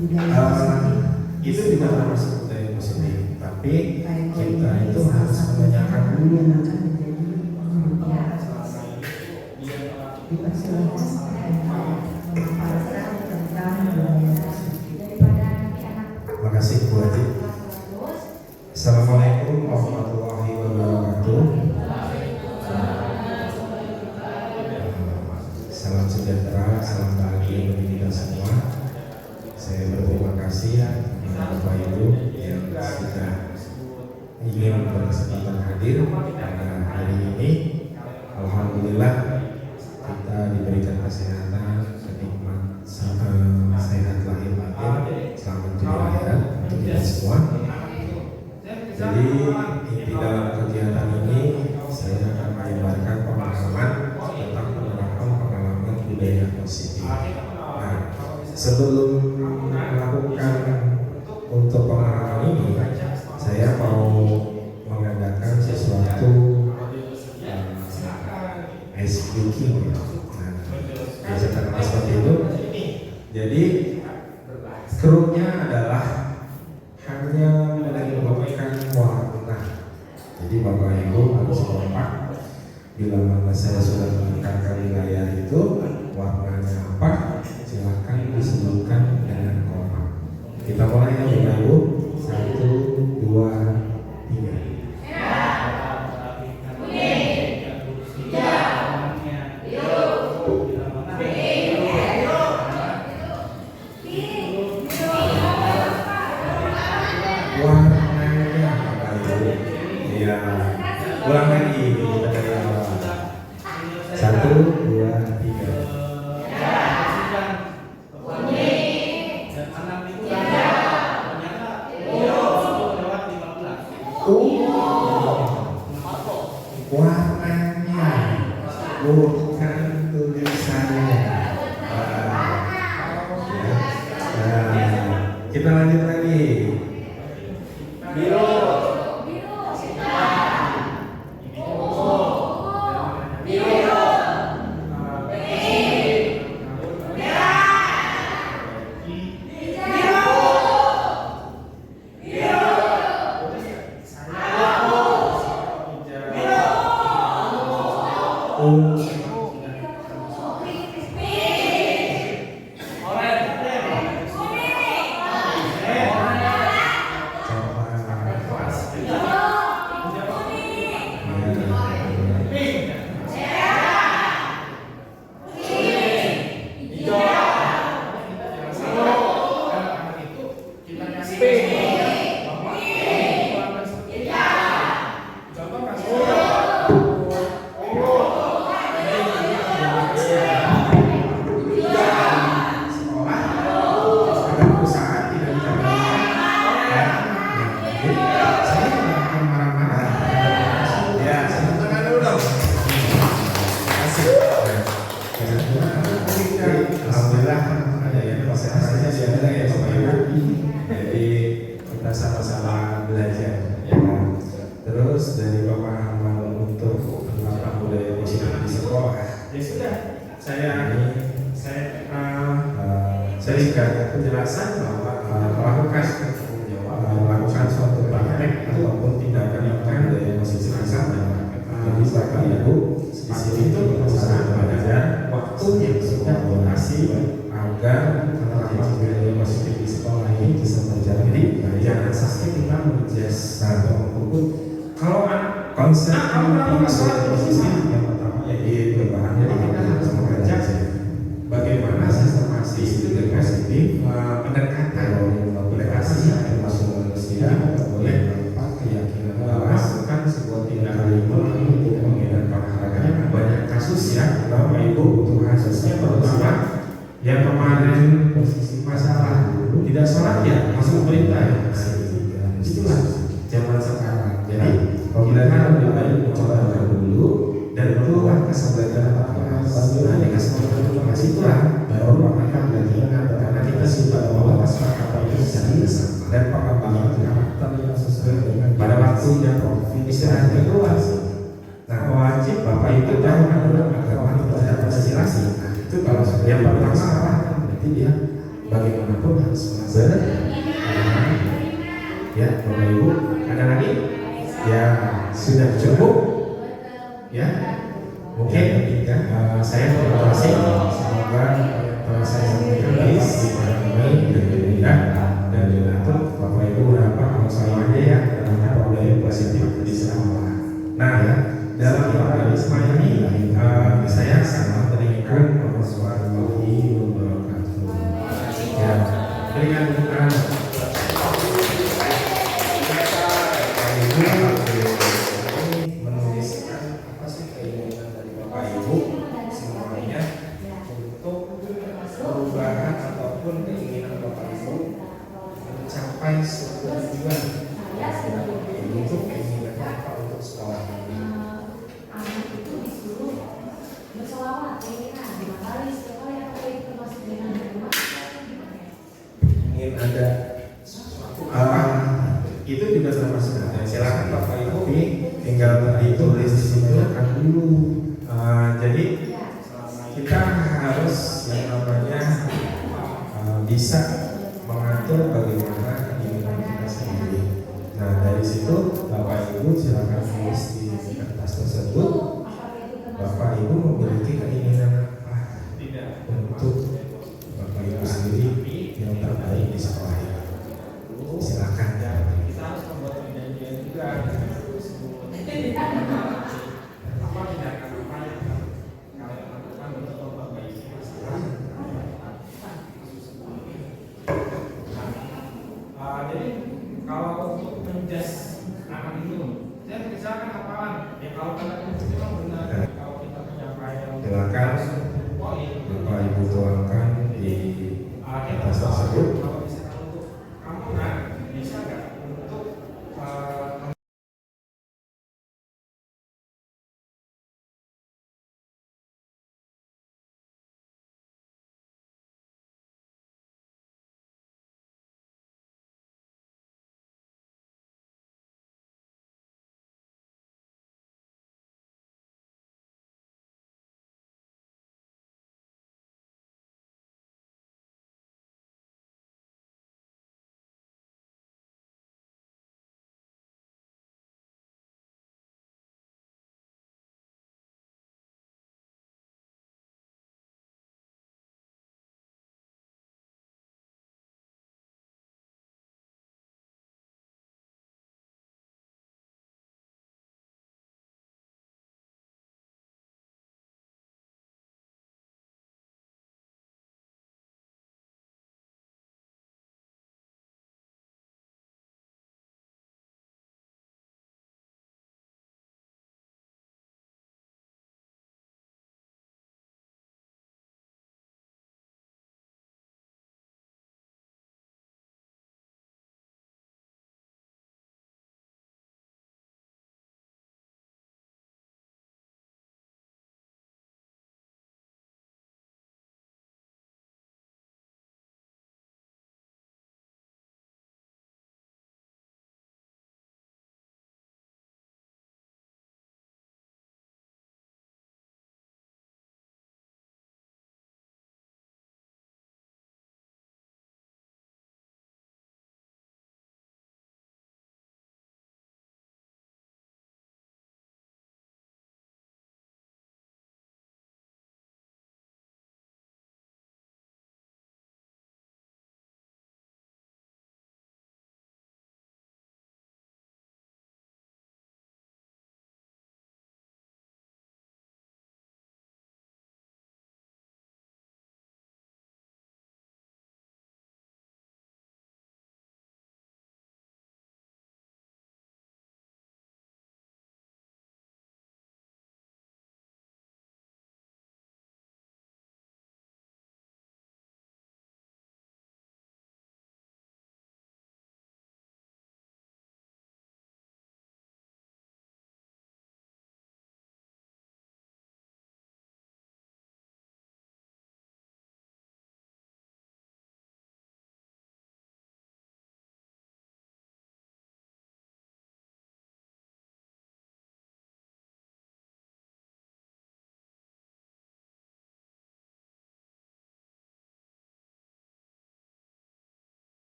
budaya positif. Itu juga termasuk budaya positif, tapi kita itu harus menanyakan dulu. Terima kasih Bu Haji. Assalamualaikum warahmatullahi wabarakatuh. Salam sejahtera, salam bahagia bagi kita semua. Saya berterima kasih kepada Bapak Ibu yang sudah ingin berkesempatan hadir pada hari ini. Alhamdulillah kita diberikan kesehatan, kenikmatan, sehat lahir batin, selamat di akhirat untuk kita semua. Jadi inti dalam kegiatan ini saya akan menyebarkan pemahaman tentang penerapan pengalaman budaya positif. Nah, sebelum melakukan untuk pengalaman ini, saya mau mengadakan sesuatu ice breaking. Nah, biasa terkenal seperti itu. Jadi kerupnya adalah hanya menyebabkan warna. Jadi Bapak Ibu harus kompak. Bila mana saya sudah menekankan wilayah itu warnanya apa, silahkan disebutkan dengan kompak. Kita mulai ya Bapak Ibu. 1, 2, 3. Warnanya Bapak Ibu. Iya. Ulang lagi kita dari awal. 1, 2, 3. Warnanya bukan tulisannya. Kita lanjut lagi. Biru. Ungu. masalah belajar ya. Terus dari pemahaman untuk penerapan budaya positif di sekolah, ya sudah saya berikan penjelasan bahwa melakukan suatu praktek ataupun tindakan yang budaya positif di sekolah. Jadi Bapak Ibu di sini itu sangat belajar waktu yang sudah donasi agar penerapan budaya positif di sekolah ini bisa berjalan. Jadi jangan sampai kita menjust atau mengukur kalau konsep penerapan budaya positif yang pertama yaitu perubahan. Jadi kita harus mengajak bagaimana sistemasi itu dengan positif pendekatan yang termasuk manusia boleh tanpa keyakinan melakukan sebuah tindakan untuk menghilangkan harganya. Banyak kasus ya Bapak Ibu butuh kasusnya terutama yang kemarin posisi masalah tidak sholat ya masuk perintah ya. Itulah zaman sekarang. Jadi kita lebih baik mencoba dulu dan berubah kesadaran nah dengan seperti itulah baru akan belajar karena kita sudah membawa apa itu serius dan pengembangan karakter yang sesuai dengan pada waktunya istirahat kedua. Nah wajib Bapak Ibu tahu adalah agama itu ada konspirasi. Nah itu kalau yang pertama apa? Berarti dia bagaimanapun harus belajar. Ya Bapak Ibu ada lagi? Ya sudah cukup. Ya mungkin saya terima kasih. Semoga telah saya sampaikan dipahami dan dilihat dan diatur. Bapak Ibu berapa kalau saya aja ya tentang budaya positif di sekolah. Nah ya dalam organisme ini saya sangat menginginkan warahmatullahi wabarakatuh. Ya berikan dukungan. Menuliskan apa sih keinginan dari Bapak Ibu semuanya untuk perubahan ataupun keinginan Bapak Ibu mencapai suatu tujuan untuk keinginan apa untuk sekolah ini. Ingin ada itu juga termasuk silakan Bapak Ibu tinggal ditulis di situ akan dulu. Jadi kita harus yang namanya bisa mengatur bagaimana keinginan kita sendiri. Nah dari situ Bapak Ibu silakan tulis di kertas tersebut. Bapak Ibu memiliki keinginan apa untuk Bapak Ibu sendiri yang terbaik di sekolah ini. Silakan. Kita harus membuat perjanjian juga. Apa tindakan apa yang kalian lakukan untuk memperbaiki masalah? Jadi kalau untuk menjas anak itu, saya misalkan hafalan. Ya kalau kalian itu memang benar, kalau kita menyampaikan. Silakan Bapak Ibu tuangkan di atas tersebut. Kalau misalkan untuk kamu kan bisa nggak untuk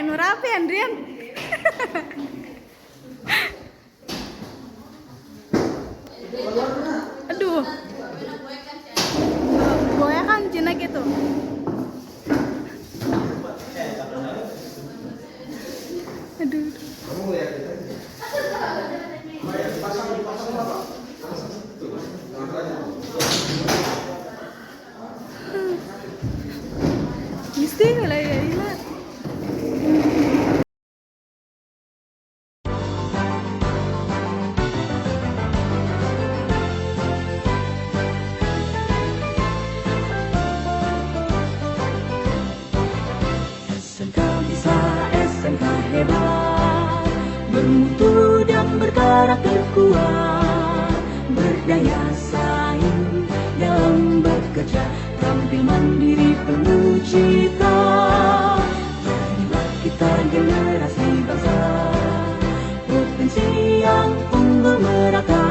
Nurapi Andrian. Aduh. Goyah kan Cina gitu. Aduh. Mesti lah ya ini. SMK bisa, SMK hebat, bermutu dan berkarakter kuat, berdaya saing dalam bekerja, tampil mandiri penuh cita. Jadilah kita generasi bangsa, potensi yang unggul merata,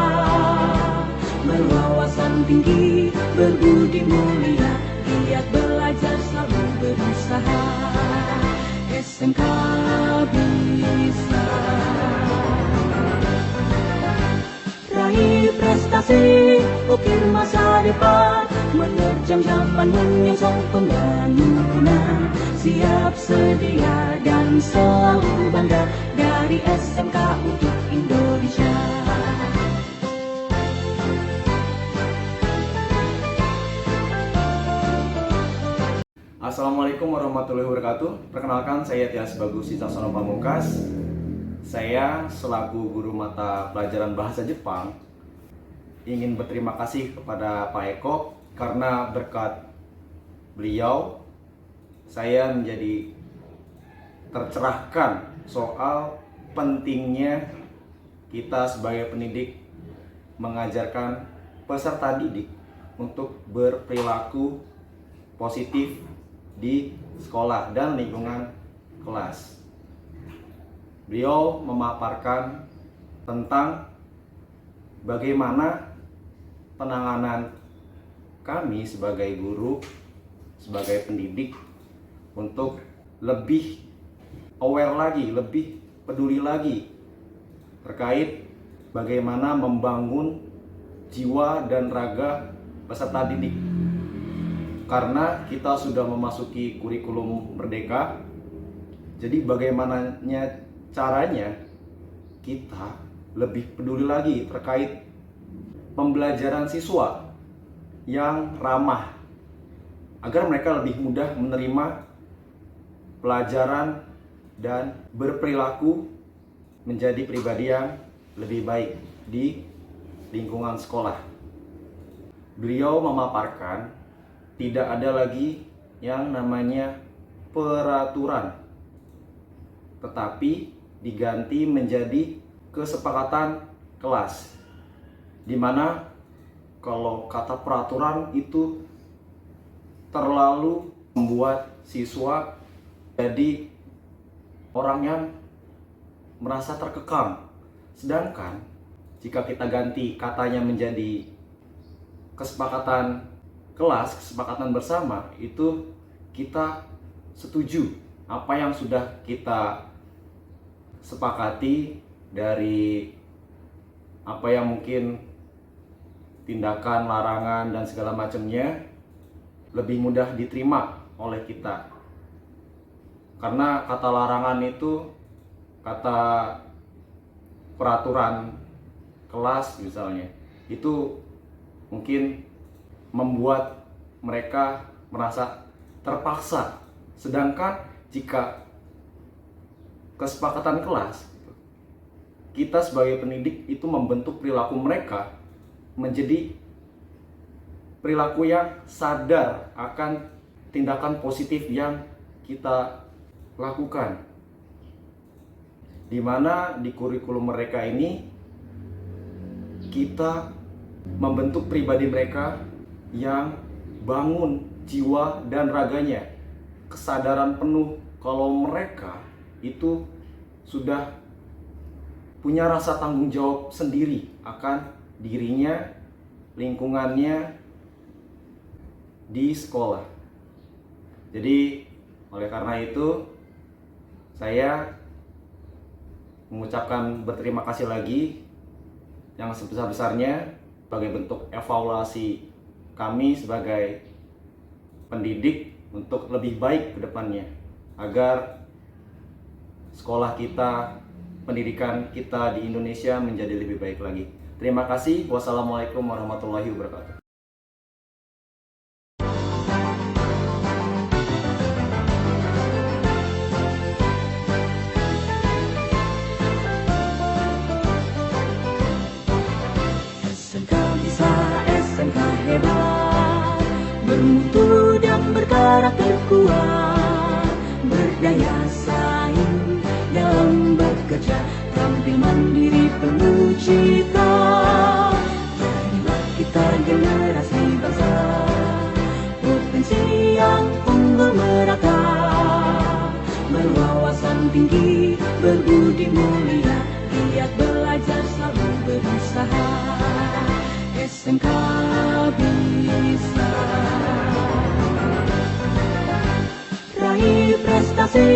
berwawasan tinggi, berbudi mulia, giat belajar selalu berusaha. SMK bisa raih prestasi, ukir masa depan, menerjang zaman menyongsong pembangunan, siap sedia dan selalu bangga dari SMK untuk Indonesia. Assalamualaikum warahmatullahi wabarakatuh. Perkenalkan, saya Tias Bagus Wicaksono Pamungkas. Saya selaku guru mata pelajaran bahasa Jepang ingin berterima kasih kepada Pak Eko karena berkat beliau saya menjadi tercerahkan soal pentingnya kita sebagai pendidik mengajarkan peserta didik untuk berperilaku positif di sekolah dan lingkungan kelas. Beliau memaparkan tentang bagaimana penanganan kami sebagai guru, sebagai pendidik untuk lebih aware lagi, lebih peduli lagi terkait bagaimana membangun jiwa dan raga peserta didik. Karena kita sudah memasuki kurikulum merdeka, jadi bagaimana caranya kita lebih peduli lagi terkait pembelajaran siswa yang ramah, agar mereka lebih mudah menerima pelajaran dan berperilaku menjadi pribadi yang lebih baik di lingkungan sekolah. Beliau memaparkan tidak ada lagi yang namanya peraturan, tetapi diganti menjadi kesepakatan kelas, di mana kalau kata peraturan itu terlalu membuat siswa jadi orang yang merasa terkekang. Sedangkan jika kita ganti katanya menjadi kesepakatan kelas, kesepakatan bersama, itu kita setuju apa yang sudah kita sepakati dari apa yang mungkin tindakan, larangan dan segala macamnya, lebih mudah diterima oleh kita. Karena kata larangan itu, kata peraturan kelas misalnya, itu mungkin membuat mereka merasa terpaksa. Sedangkan jika kesepakatan kelas, kita sebagai pendidik itu membentuk perilaku mereka menjadi perilaku yang sadar akan tindakan positif yang kita lakukan. Di mana di kurikulum mereka ini kita membentuk pribadi mereka yang bangun jiwa dan raganya, kesadaran penuh kalau mereka itu sudah punya rasa tanggung jawab sendiri akan dirinya, lingkungannya di sekolah. Jadi oleh karena itu saya mengucapkan berterima kasih lagi yang sebesar-besarnya sebagai bentuk evaluasi kami sebagai pendidik untuk lebih baik ke depannya, agar sekolah kita, pendidikan kita di Indonesia menjadi lebih baik lagi. Terima kasih. Wassalamualaikum warahmatullahi wabarakatuh. SMK bisa, SMK hebat, bermutu dan berkarakter kuat, berdaya saing dalam bekerja, tampil mandiri penuh cita. Jadilah kita generasi bangsa, potensi yang unggul merata, berwawasan tinggi, berbudi mulia, giat belajar selalu berusaha. SMK bisa raih prestasi,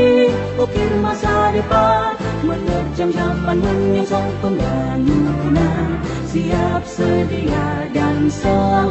ukir masa depan, menerjang zaman menyongsong pembangunan, siap sedia dan selalu